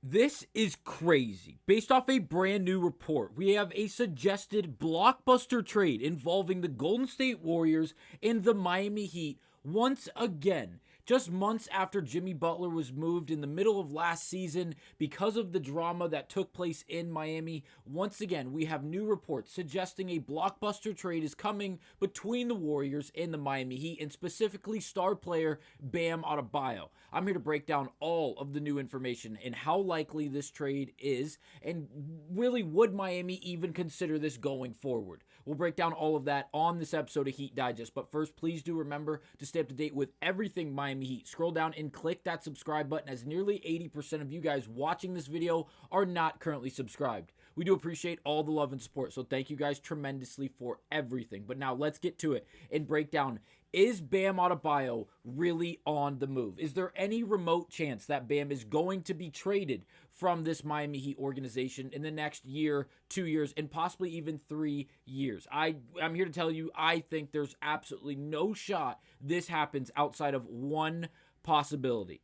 This is crazy. Based off a brand new report, we have a suggested blockbuster trade involving the Golden State Warriors and the Miami Heat once again. Just months after Jimmy Butler was moved in the middle of last season because of the drama that took place in Miami, once again, we have new reports suggesting a blockbuster trade is coming between the Warriors and the Miami Heat, and specifically star player Bam Adebayo. I'm here to break down all of the new information and how likely this trade is, and really, would Miami even consider this going forward? We'll break down all of that on this episode of Heat Digest, but first, please do remember to stay up to date with everything Miami Heat. Scroll down and click that subscribe button, as nearly 80% of you guys watching this video are not currently subscribed. We do appreciate all the love and support, so thank you guys tremendously for everything. But now let's get to it and break down, is Bam Adebayo really on the move? Is there any remote chance that Bam is going to be traded from this Miami Heat organization in the next year, 2 years, and possibly even 3 years? I'm here to tell you, I think there's absolutely no shot this happens outside of one possibility.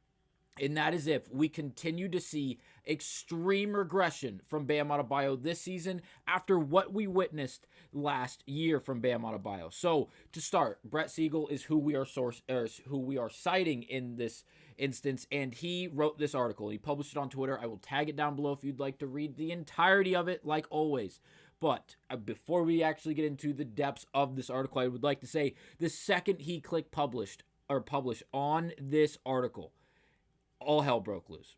And that is if we continue to see extreme regression from Bam Adebayo this season after what we witnessed last year from Bam Adebayo. So to start, Brett Siegel is who we are citing in this instance, and he wrote this article. He published it on Twitter. I will tag it down below if you'd like to read the entirety of it, like always. But before we actually get into the depths of this article, I would like to say the second he clicked publish on this article, all hell broke loose.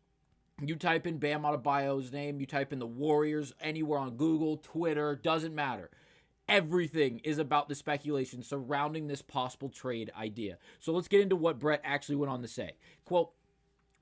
You type in Bam Adebayo's name, you type in the Warriors anywhere on Google, Twitter, doesn't matter. Everything is about the speculation surrounding this possible trade idea. So let's get into what Brett actually went on to say. Quote,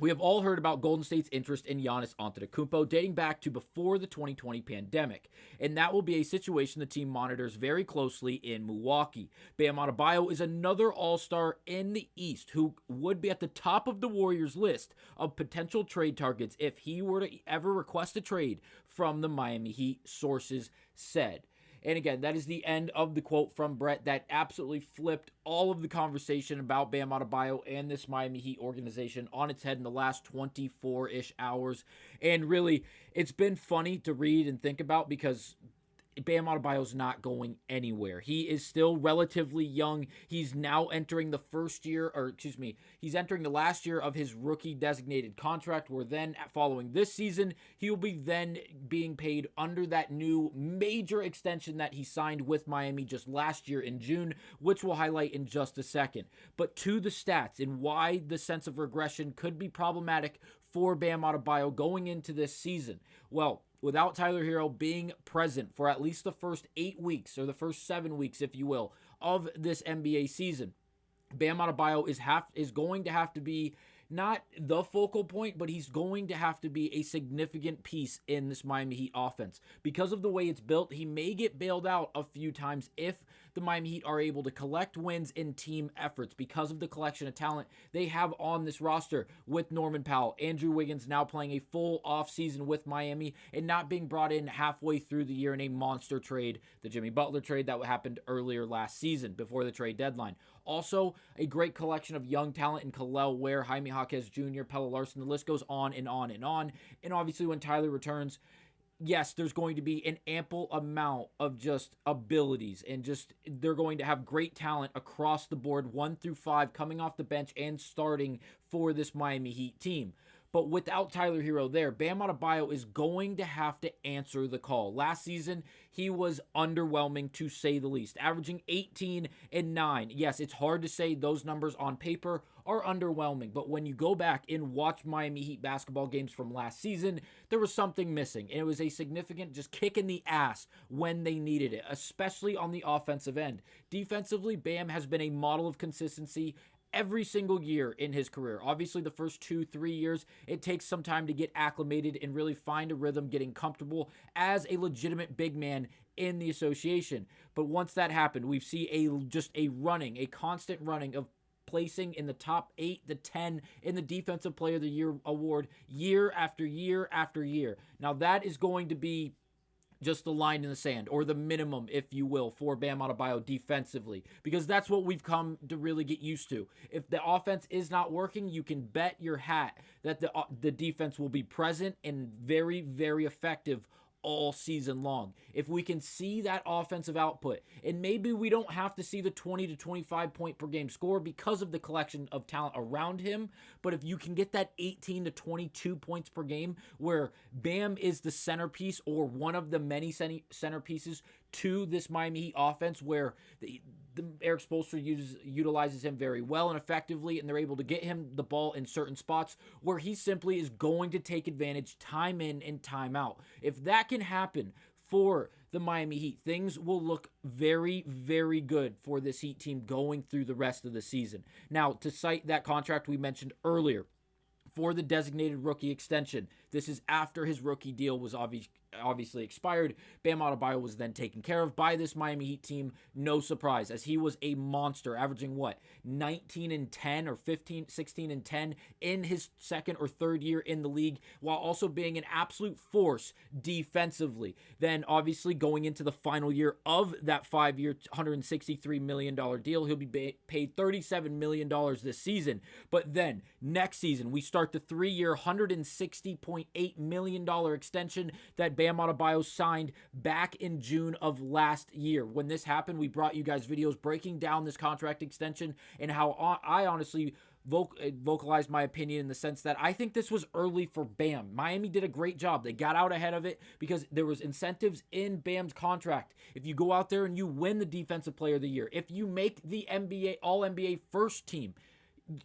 "We have all heard about Golden State's interest in Giannis Antetokounmpo dating back to before the 2020 pandemic, and that will be a situation the team monitors very closely in Milwaukee. Bam Adebayo is another all-star in the East who would be at the top of the Warriors list of potential trade targets if he were to ever request a trade from the Miami Heat," sources said. And again, that is the end of the quote from Brett that absolutely flipped all of the conversation about Bam Adebayo and this Miami Heat organization on its head in the last 24-ish hours. And really, it's been funny to read and think about because Bam Adebayo's not going anywhere. He is still relatively young. He's now entering the he's entering the last year of his rookie designated contract, where then following this season, he will be then being paid under that new major extension that he signed with Miami just last year in June, which we'll highlight in just a second. But to the stats and why the sense of regression could be problematic for Bam Adebayo going into this season. Well, without Tyler Hero being present for at least the first 8 weeks, or the first 7 weeks, if you will, of this NBA season, Bam Adebayo is going to have to be not the focal point, but he's going to have to be a significant piece in this Miami Heat offense. Because of the way it's built, he may get bailed out a few times if the Miami Heat are able to collect wins in team efforts because of the collection of talent they have on this roster with Norman Powell, Andrew Wiggins now playing a full offseason with Miami and not being brought in halfway through the year in a monster trade, the Jimmy Butler trade that happened earlier last season before the trade deadline. Also, a great collection of young talent in Kel'el Ware, Jaime Jaquez Jr., Pelle Larsson. The list goes on and on and on. And obviously, when Tyler returns, yes, there's going to be an ample amount of just abilities, and just they're going to have great talent across the board, 1 through 5, coming off the bench and starting for this Miami Heat team. But without Tyler Hero there, Bam Adebayo is going to have to answer the call. Last season, he was underwhelming to say the least, averaging 18 and 9. Yes, it's hard to say those numbers on paper are underwhelming, but when you go back and watch Miami Heat basketball games from last season, there was something missing, and it was a significant just kick in the ass when they needed it, especially on the offensive end. Defensively, Bam has been a model of consistency every single year in his career. Obviously, the first 2-3 years, it takes some time to get acclimated and really find a rhythm, getting comfortable as a legitimate big man in the association. But once that happened, we see a constant running of placing in the top 8 to 10 in the Defensive Player of the Year award year after year after year. Now, that is going to be just the line in the sand, or the minimum, if you will, for Bam Adebayo defensively, because that's what we've come to really get used to. If the offense is not working, you can bet your hat that the defense will be present and very, very effective all season long. If we can see that offensive output, and maybe we don't have to see the 20 to 25 point per game score because of the collection of talent around him, but if you can get that 18 to 22 points per game where Bam is the centerpiece or one of the many centerpieces to this Miami Heat offense, where the Eric Spoelstra utilizes him very well and effectively, and they're able to get him the ball in certain spots where he simply is going to take advantage time in and time out. If that can happen for the Miami Heat, things will look very, very good for this Heat team going through the rest of the season. Now, to cite that contract we mentioned earlier, for the designated rookie extension, this is after his rookie deal was obviously expired. Bam Adebayo was then taken care of by this Miami Heat team. No surprise, as he was a monster, averaging 19 and 10 or 16 and 10 in his second or third year in the league, while also being an absolute force defensively. Then obviously going into the final year of that 5-year, $163 million deal, he'll be paid $37 million this season. But then next season, we start the 3-year, $160.8 million extension that Bam Adebayo signed back in June of last year. When this happened, we brought you guys videos breaking down this contract extension and how I honestly vocalized my opinion in the sense that I think this was early for Bam. Miami did a great job. They got out ahead of it because there was incentives in Bam's contract. If you go out there and you win the Defensive Player of the Year, if you make the NBA All-NBA first team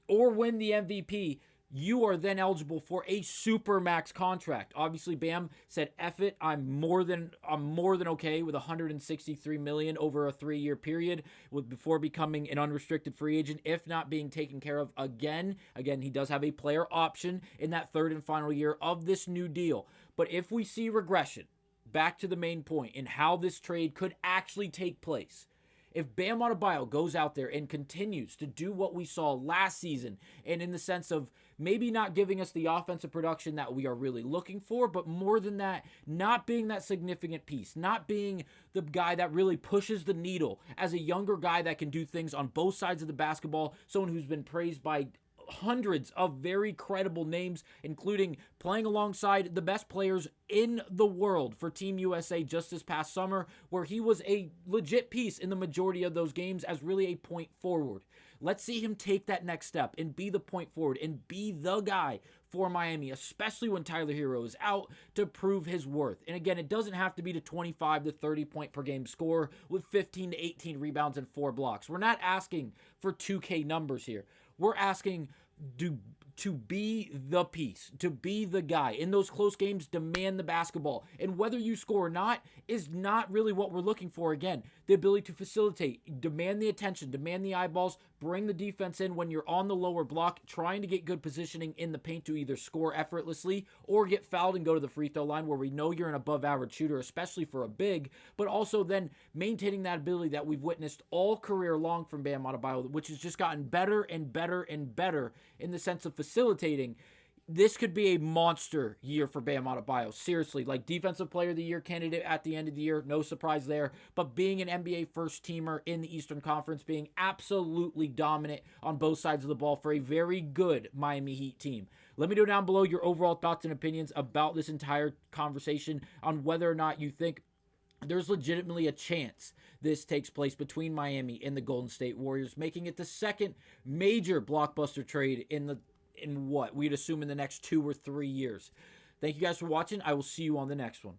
or win the MVP, you are then eligible for a super max contract. Obviously, Bam said, "F it, I'm more than okay with $163 million over a 3-year period before becoming an unrestricted free agent, if not being taken care of again." Again, he does have a player option in that third and final year of this new deal. But if we see regression, back to the main point in how this trade could actually take place, if Bam Adebayo goes out there and continues to do what we saw last season, and in the sense of maybe not giving us the offensive production that we are really looking for, but more than that, not being that significant piece, not being the guy that really pushes the needle as a younger guy that can do things on both sides of the basketball, someone who's been praised by hundreds of very credible names, including playing alongside the best players in the world for Team USA just this past summer, where he was a legit piece in the majority of those games as really a point forward. Let's see him take that next step and be the point forward and be the guy for Miami, especially when Tyler Hero is out, to prove his worth. And again, it doesn't have to be the 25 to 30 point per game score with 15 to 18 rebounds and 4 blocks. We're not asking for 2K numbers here. We're asking to be the piece, to be the guy. In those close games, demand the basketball. And whether you score or not is not really what we're looking for. Again, the ability to facilitate, demand the attention, demand the eyeballs, bring the defense in when you're on the lower block, trying to get good positioning in the paint to either score effortlessly or get fouled and go to the free throw line, where we know you're an above average shooter, especially for a big, but also then maintaining that ability that we've witnessed all career long from Bam Adebayo, which has just gotten better and better and better in the sense of facilitating. This could be a monster year for Bam Adebayo. Seriously, like Defensive Player of the Year candidate at the end of the year, no surprise there. But being an NBA first teamer in the Eastern Conference, being absolutely dominant on both sides of the ball for a very good Miami Heat team. Let me know down below your overall thoughts and opinions about this entire conversation, on whether or not you think there's legitimately a chance this takes place between Miami and the Golden State Warriors, making it the second major blockbuster trade in what we'd assume in the next 2 or 3 years. Thank you guys for watching. I will see you on the next one.